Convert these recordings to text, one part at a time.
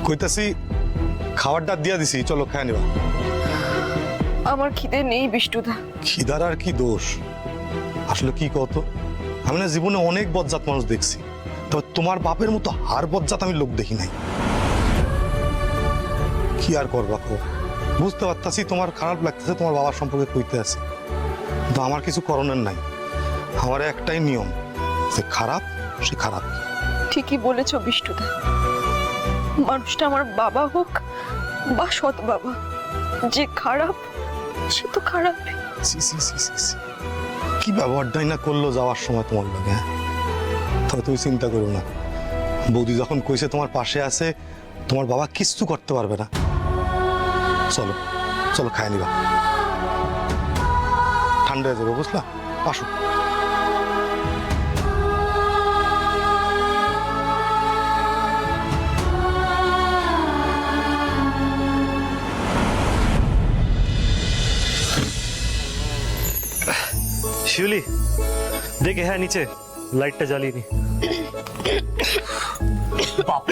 কইতাছি খাবারটা দিয়া দিছি, চলো খায় নিবা। আমার খিদে নেই বিষ্টুদা। খিদার আর কি দোষ? আসলে কি কত, আমি না জীবনে অনেক বজ্জাত মানুষ দেখছি, তবে তোমার বাপের মতো হার বজ্জাত আমি লোক দেখি নাই। কি আর করবা কো, বুঝতে পারতাছি তোমার খারাপ লাগতেছে, তোমার বাবার সম্পর্কে কইতে আছে, কিন্তু আমার কিছু করণের নাই। আমার একটাই নিয়ম, যে খারাপ সে খারাপ। ঠিকই বলেছো বিষ্টুদা, মানুষটা আমার বাবা হোক বা সৎ বাবা, যে খারাপ সে তো খারাপ। কি ব্যবহারটাই না করলো যাওয়ার সময় তোমার লাগে। হ্যাঁ, তবে তুমি চিন্তা করো না, বৌদি যখন কইছে তোমার পাশে আছে, তোমার বাবা কিচ্ছু করতে পারবে না। চলো চলো খায় নিবা, ঠান্ডা হয়ে যাবে, বুঝলা? আসো। शिवली देखे है नीचे लाइटটা জ্বালিয়ে নি। বাপ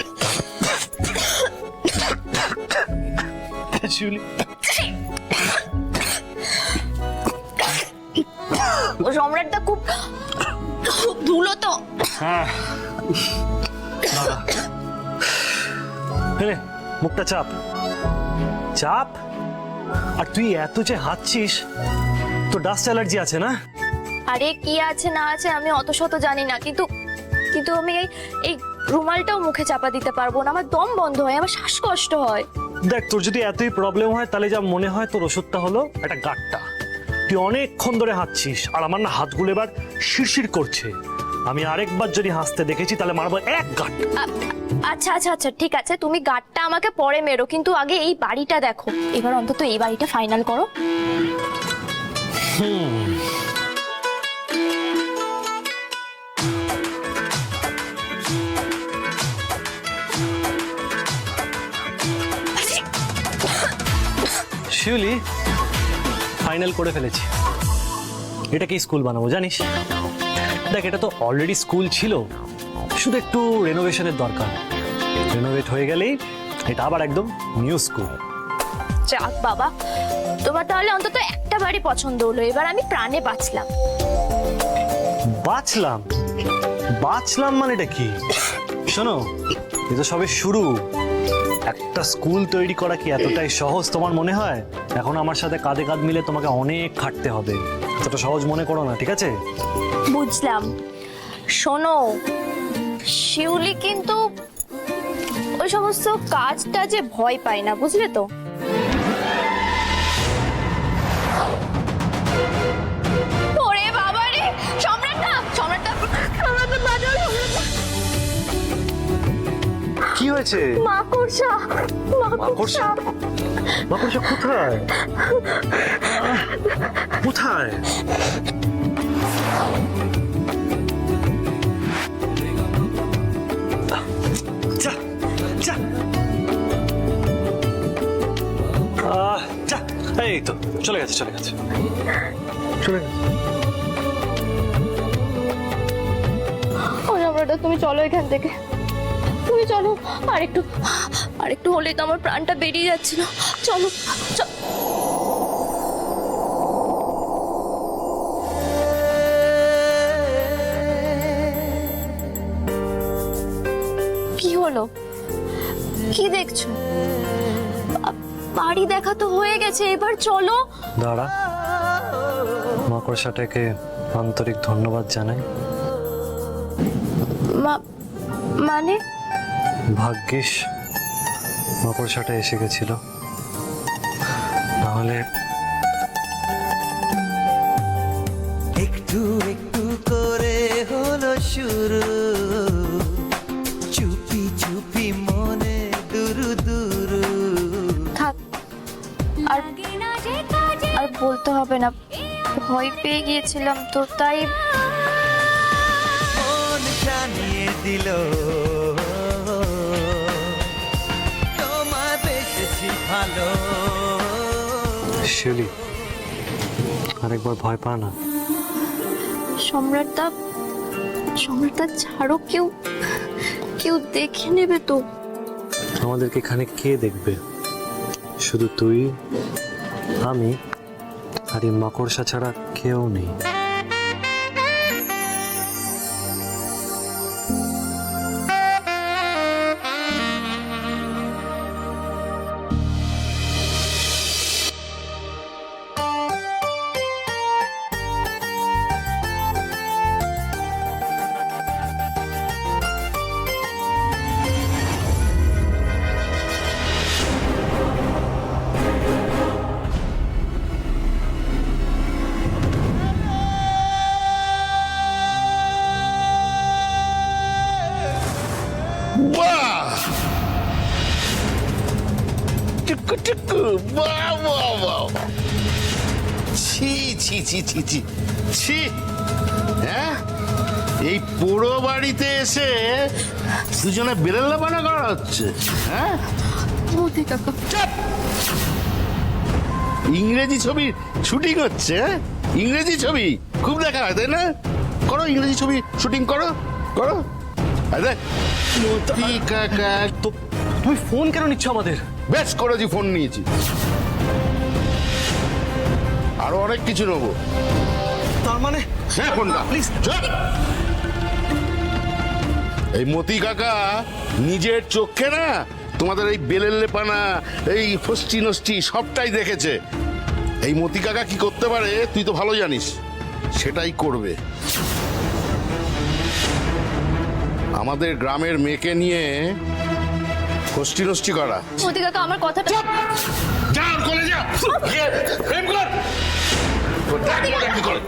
শিউলি ও সম্রাটটা খুব ধুলো তো। হ্যাঁ রে, মুখটা চাপ চাপ। আর তুই এত যে হাঁচছিস, তো ডাস্ট অ্যালার্জি আছে না? আরে কি আছে না আছে আমি অত শত জানি না, কিন্তু কিন্তু আমি এই রুমালটাও মুখে চাপা দিতে পারবো না, আমার দম বন্ধ হয়, আমার শ্বাসকষ্ট হয়। দেখ, তোর যদি এতই প্রবলেম হয় তাহলে যা মনে হয় তোর ওষুধটা হলো একটা গাট্টা। তুই অনেকক্ষণ ধরে হাঁচছিস, আর আমার না হাতগুলো এবার শিরশির করছে। আমি আরেকবার যদি হাসতে দেখেছি তাহলে মারবো এক গাট। আচ্ছা আচ্ছা আচ্ছা ঠিক আছে, তুমি গাটটা আমাকে পরে মেরো, কিন্তু আগে এই বাড়িটা দেখো। এবার অন্তত এই বাড়িটা ফাইনাল করো। শিউলি, ফাইনাল করে ফেলেছি। এটাকে স্কুল বানাবো জানিস? দেখ, এটা তো অলরেডি স্কুল ছিল, শুধু একটু রেনোভেশনের দরকার। রেনোভেট হয়ে গেলেই এটা আবার একদম নিউ স্কুল। যাক বাবা, তোমার তাহলে অন্তত একটা বাড়ি পছন্দ হলো, এবার আমি প্রাণে বাঁচলাম। বাঁচলাম বাঁচলাম মানেটা কি? শোনো, এ তো সবে শুরু। একটা স্কুল তৈরি করা কি এতটাই সহজ তোমার মনে হয়? এখন আমার সাথে কাঁধে কাঁধ মিলে তোমাকে অনেক খাটতে হবে, এতটা সহজ মনে করো না, ঠিক আছে? বুঝলাম। শোনো, শিউলি কিন্তু ওই সমস্ত কাজটা যে ভয় পায় না, বুঝলে তো? ওরে বাবা রে, সম্রাটটা সম্রাটটা সম্রাটটা বাজাও, কি হয়েছে? মাকড়সা মাকড়সা? মাকড়সা কোথায় কোথায়? যা যা যা, এই তো চলে গেছে চলে গেছে চলে গেছে। ও সম্রাটটা, তুমি চলো এখান থেকে, তুমি চলো। আরেকটু হলেই তো আমার প্রাণটা বেরিয়ে যাচ্ছিল। চলো কি হলো? কি দেখছো? বাড়ি দেখা তো হয়ে গেছে, এবার চলো। দাঁড়া, মাকড়সাটাকে আন্তরিক ধন্যবাদ জানাই। মানে? ভাগ্যিস মাকড়সাটা এসে গেছিল, নাহলে। একটু একটু করে হলো শুরু, চুপি চুপি মনে দুরু দুরু। থাক, আর বলতে হবে না, ভয় পেয়ে গিয়েছিলাম তো, তাই মন জানিয়ে দিল তোমায় বেশি ভালো। শিউলি, আরেকবার ভয় পা না। সম্রাটদা ছাড়ো, কেউ দেখে নেবে তো। আমাদেরকে এখানে কে দেখবে? শুধু তুই, আমি আর এই মাকড়সা ছাড়া কেউ নেই। বাহ! টুকু টুকু, বাহ, বাহ, বাহ। ছি ছি ছি ছি ছি ছি, হ্যাঁ, এই পুরো বাড়িতে এসে দুজনে বেরেল্লাপানা করা হচ্ছে, হ্যাঁ? মোদি কাকা, চাপ! ইংরেজি ছবির শুটিং হচ্ছে, হ্যাঁ? ইংরেজি ছবি খুব দেখা হয়, তাই না? করো, ইংরেজি ছবি শুটিং করো, করো। আর দেখ, মতি কাকা, তো তুমি ফোন কেন নিচ্ছ আমাদের? বেশ করেছি, ফোন নিয়েছি, আরো অনেক কিছু নেবো। তার মানে হ্যাঁ, ফোনটা প্লিজ। এই মতি কাকা নিজের চোখে না তোমাদের এই বেলেল্লেপানা, এই ফষ্টি নষ্টি সবটাই দেখেছে। এই মতি কাকা কি করতে পারে তুই তো ভালো জানিস, সেটাই করবে। আমাদের গ্রামের মেয়েকে নিয়ে ফষ্টি নষ্টি করা। মোদি কাকা আমার কথাটা, যা ওর কোলে যা, গিয়ে প্রেম কর। ওর ডাক বলে কি করে?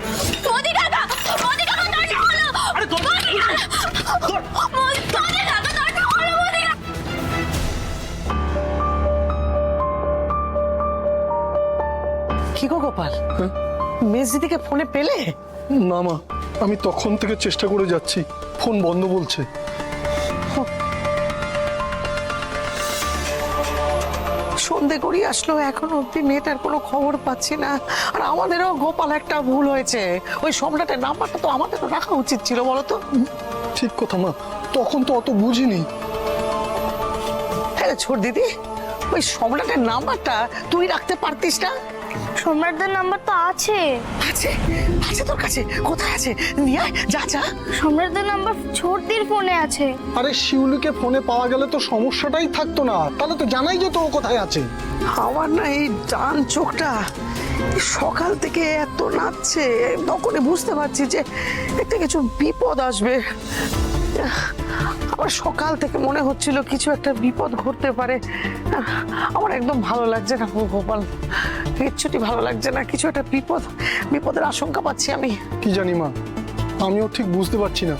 মোদি কাকা, মোদি কাকা দরজা খোলো। আরে তোর মোদি কাকা, মোদি কাকা দরজা খোলো, মোদি কাকা। কি গো গোপাল, মেজদিদিকে ফোনে পেলে? না মা, আমি তখন থেকে চেষ্টা করে যাচ্ছি, ফোন বন্ধ বলছে। সন্ধে করি আসলো, এখন অব্দি মেয়েটার কোনো খবর পাচ্ছি না। আর আমাদেরও গোপাল একটা ভুল হয়েছে, ওই সম্রাটের নাম্বারটা তো আমাদেরও রাখা উচিত ছিল, বলো তো? ঠিক কথা মা, তখন তো অত বুঝিনি। হ্যাঁ ছোট দিদি, ওই সম্রাটের নাম্বারটা তুই রাখতে পারতিস না? সম্রাটদের নাম্বার তো আছে। আছে? আছে তোর কাছে? কোথায় আছে? নিয়ে আয়, যা যা। সম্রাটদের নাম্বার ছোটদির ফোনে আছে। আরে শিউলিকে ফোনে পাওয়া গেলে তো সমস্যাটাই থাকতো না, তাহলে তো জানাই যেত ও কোথায় আছে। আমার না এই ডান চোখটা সকাল থেকে এত নাচছে, তখনই বুঝতে পারছি যে একটা কিছু বিপদ আসবে। আমার সকাল থেকে মনে হচ্ছিল কিছু একটা বিপদ ঘটতে পারে। আমার একদম ভালো লাগছে না গোপাল, কিচ্ছুটি ভালো লাগছে না। কিছু একটা বিপদের আশঙ্কা পাচ্ছি আমি। কি জানি মা, আমিও ঠিক বুঝতে পারছি না।